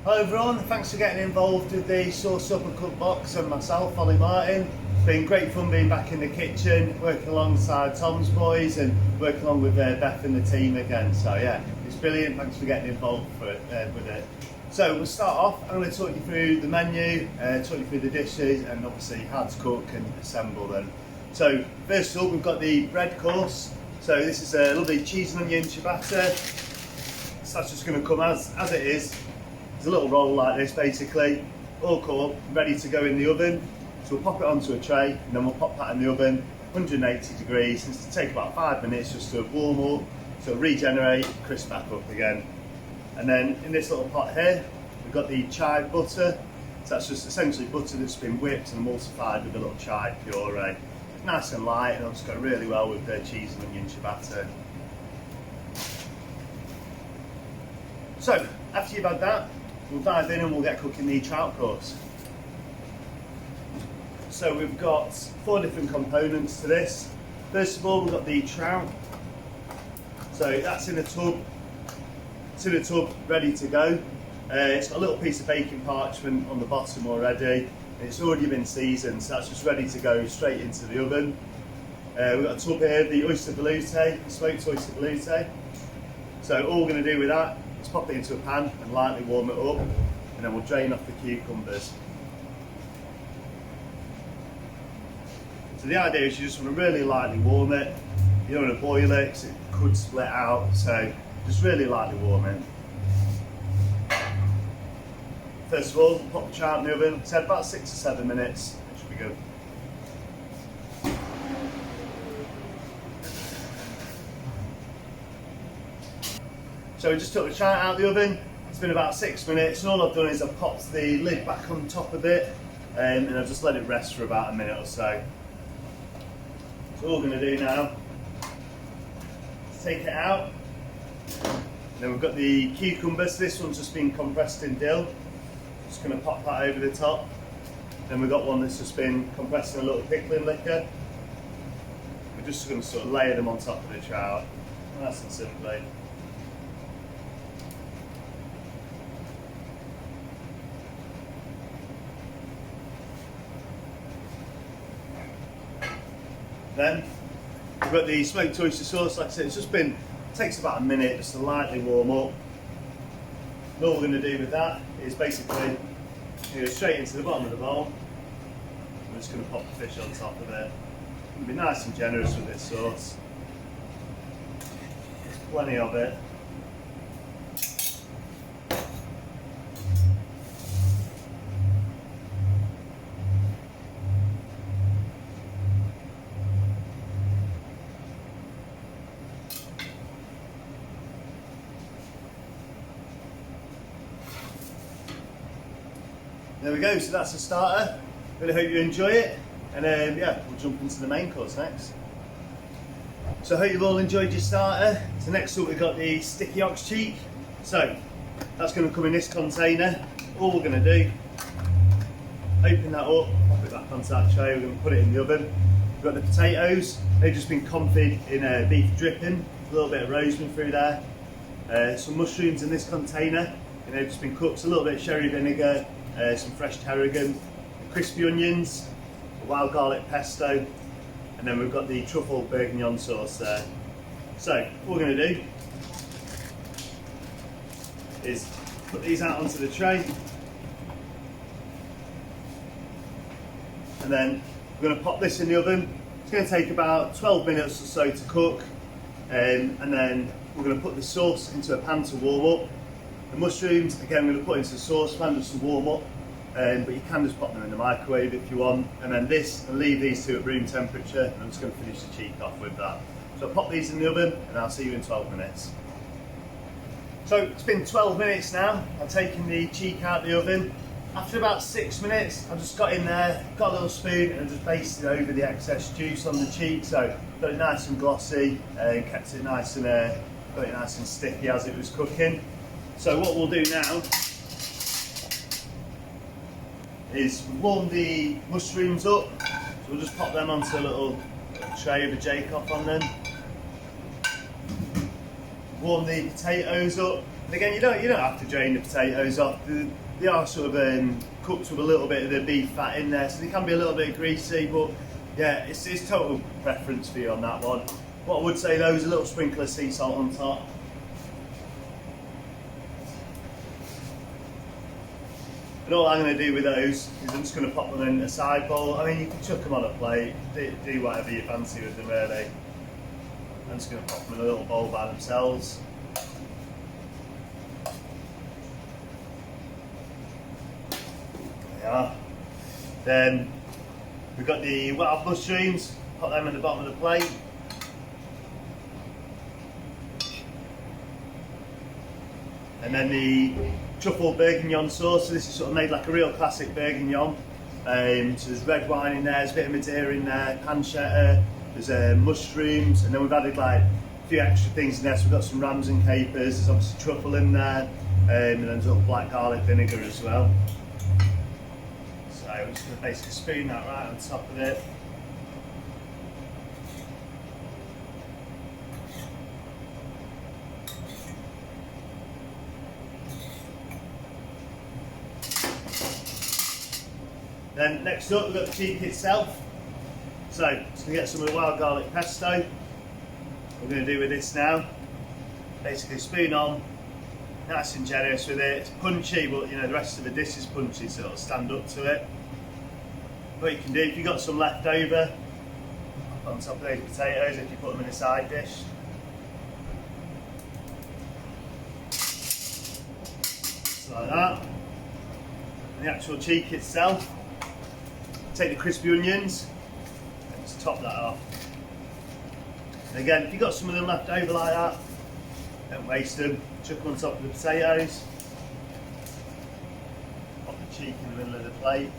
Hi everyone, thanks for getting involved with the Sauce Up and Cook box and myself, Oli Martin. It's been great fun being back in the kitchen, working alongside Tom's boys and working along with Beth and the team again. So yeah, it's brilliant, thanks for getting involved with it. So we'll start off, I'm going to talk you through the menu, talk you through the dishes and obviously how to cook and assemble them. So first of all, we've got the bread course. So this is a lovely cheese and onion ciabatta. So that's just going to come as it is. There's a little roll like this basically, all cut up, ready to go in the oven. So we'll pop it onto a tray and then we'll pop that in the oven, 180 degrees, and it'll take about 5 minutes just to warm up, so regenerate, crisp back up again. And then in this little pot here, we've got the chive butter. So that's just essentially butter that's been whipped and emulsified with a little chive puree. Nice and light, and it'll just go really well with the cheese and onion ciabatta. So after you've had that, we'll dive in and we'll get cooking the trout course. So we've got 4 different components to this. First of all, we've got the trout. So that's in a tub. It's in a tub, ready to go. It's got a little piece of baking parchment on the bottom already. It's already been seasoned, so that's just ready to go straight into the oven. We've got a tub here, the oyster velouté, the smoked oyster velouté. So all we're going to do with that, let's pop it into a pan and lightly warm it up, and then we'll drain off the cucumbers. So the idea is you just want to really lightly warm it. You don't want to boil it because it could split out, so just really lightly warm it. First of all, pop the trout in the oven, so about 6 to 7 minutes, it should be good. So we just took the trout out of the oven. It's been about 6 minutes, and all I've done is I've popped the lid back on top of it, and I've just let it rest for about a minute or so. So all we're going to do now is take it out. And then we've got the cucumbers. This one's just been compressed in dill. Just going to pop that over the top. Then we've got one that's just been compressed in a little pickling liquor. We're just going to sort of layer them on top of the trout, nice and simply. Then we've got the smoked oyster sauce. Like I said, it takes about a minute just to lightly warm up. And all we're going to do with that is basically go straight into the bottom of the bowl. We're just going to pop the fish on top of it. Be nice and generous with this sauce. There's plenty of it. There we go, so that's the starter. Really hope you enjoy it, and yeah, we'll jump into the main course next. So I hope you've all enjoyed your starter. So next up we've got the sticky ox cheek. So that's going to come in this container. All we're going to do, open that up, pop it back onto that tray, we're going to put it in the oven. We've got the potatoes, they've just been confit in beef dripping, a little bit of rosemary through there. Some mushrooms in this container, and they've just been cooked, a little bit of sherry vinegar, some fresh tarragon, crispy onions, a wild garlic pesto, and then we've got the truffle bourguignon sauce there. So what we're going to do is put these out onto the tray, and then we're going to pop this in the oven. It's going to take about 12 minutes or so to cook, and then we're going to put the sauce into a pan to warm up. The mushrooms, again, I'm going to put into the saucepan just to warm up, but you can just pop them in the microwave if you want. And then I'll leave these two at room temperature, and I'm just going to finish the cheek off with that. So I'll pop these in the oven, and I'll see you in 12 minutes. So it's been 12 minutes now. I've taken the cheek out of the oven. After about 6 minutes, I've just got in there, got a little spoon, and just basted over the excess juice on the cheek. So got it nice and glossy, and kept it nice and got it nice and sticky as it was cooking. So what we'll do now is warm the mushrooms up. So we'll just pop them onto a little tray with a Jacob on them. Warm the potatoes up. And again, you don't have to drain the potatoes off. They are sort of cooked with a little bit of the beef fat in there, so they can be a little bit greasy, but yeah, it's total preference for you on that one. What I would say though is a little sprinkle of sea salt on top. And all I'm going to do with those is I'm just going to pop them in a side bowl. I mean, you can chuck them on a plate, do whatever you fancy with them really. I'm just going to pop them in a little bowl by themselves. There they are. Then we've got the wild mushrooms, pop them in the bottom of the plate. And then the truffle bourguignon sauce, so this is sort of made like a real classic bourguignon. So there's red wine in there, there's a bit of Madeira in there, pancetta, there's mushrooms, and then we've added like a few extra things in there. So we've got some rams and capers, there's obviously truffle in there, and then sort of black garlic vinegar as well. So we're just going to basically spoon that right on top of it. Then next up we've got the cheek itself. So just going to get some of the wild garlic pesto. We're going to do with this now. Basically spoon on, nice and generous with it. It's punchy, but you know the rest of the dish is punchy, so it'll stand up to it. What you can do if you've got some left over, put on top of those potatoes if you put them in a side dish. Just like that. And the actual cheek itself. Take the crispy onions and just top that off. And again, if you've got some of them left over like that, don't waste them. Chuck them on top of the potatoes. Pop the cheek in the middle of the plate.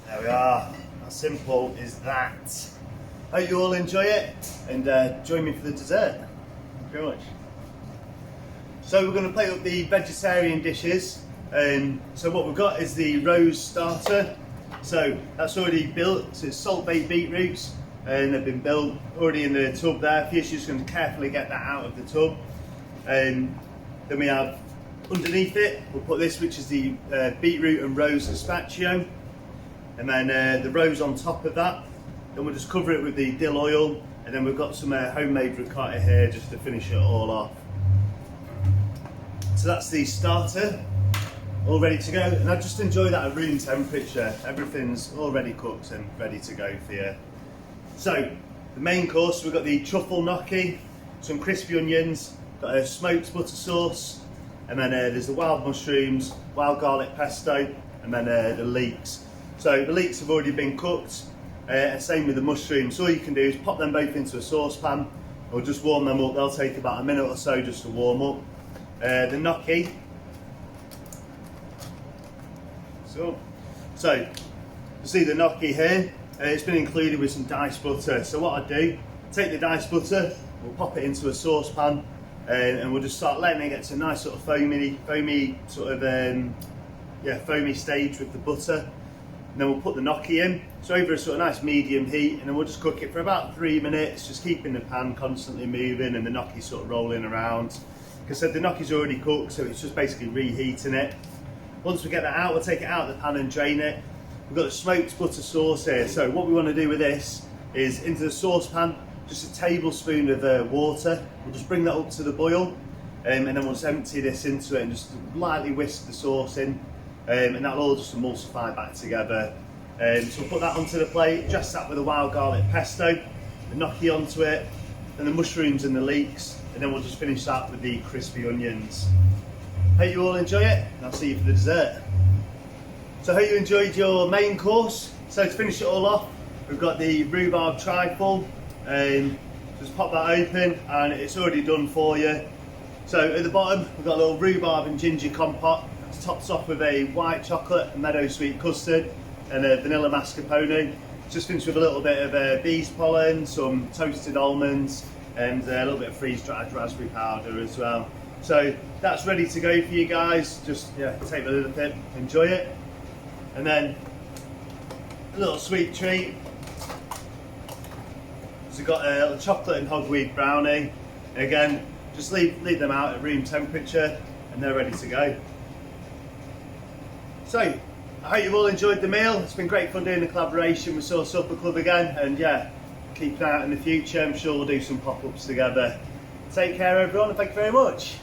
There we are. How simple is that? Hope you all enjoy it and join me for the dessert. Thank you very much. So we're going to plate up the vegetarian dishes. So what we've got is the rose starter. So that's already built. So it's salt baked beetroots, and they've been built already in the tub there. Fiona's just going to carefully get that out of the tub. Then we have underneath it, we'll put this, which is the beetroot and rose gazpacho, and then the rose on top of that. Then we'll just cover it with the dill oil, and then we've got some homemade ricotta here just to finish it all off. So that's the starter, all ready to go. And I just enjoy that at room temperature. Everything's already cooked and ready to go for you. So the main course, we've got the truffle gnocchi, some crispy onions, got a smoked butter sauce, and then there's the wild mushrooms, wild garlic pesto, and then the leeks. So the leeks have already been cooked, same with the mushrooms. So all you can do is pop them both into a saucepan or just warm them up. They'll take about a minute or so just to warm up. The gnocchi. So you see the gnocchi here, it's been included with some diced butter. So what I do, take the diced butter, we'll pop it into a saucepan, and we'll just start letting it get to a nice sort of foamy sort of foamy stage with the butter. And then we'll put the gnocchi in, so over a sort of nice medium heat, and then we'll just cook it for about 3 minutes, just keeping the pan constantly moving and the gnocchi sort of rolling around. Like I said, the gnocchi's already cooked, so it's just basically reheating it. Once we get that out, we'll take it out of the pan and drain it. We've got the smoked butter sauce here, so what we want to do with this is into the saucepan, just a tablespoon of water. We'll just bring that up to the boil, and then we'll just empty this into it and just lightly whisk the sauce in, and that'll all just emulsify back together. So we'll put that onto the plate, dress that with a wild garlic pesto, the gnocchi onto it, and the mushrooms and the leeks, and then we'll just finish that with the crispy onions. Hope you all enjoy it, and I'll see you for the dessert. So I hope you enjoyed your main course. So to finish it all off, we've got the Rhubarb Trifle. Just pop that open and it's already done for you. So at the bottom, we've got a little rhubarb and ginger compote. It's topped off with a white chocolate and meadow sweet custard and a vanilla mascarpone. Just finished with a little bit of bee's pollen, some toasted almonds, and a little bit of freeze-dried raspberry powder as well. So that's ready to go for you guys. Just take a little bit, enjoy it. And then a little sweet treat. So we've got a chocolate and hogweed brownie. Again, just leave them out at room temperature and they're ready to go. So, I hope you've all enjoyed the meal. It's been great fun doing the collaboration with Sauce Supper Club again, and yeah, keep an eye out in the future. I'm sure we'll do some pop-ups together. Take care everyone, and thank you very much.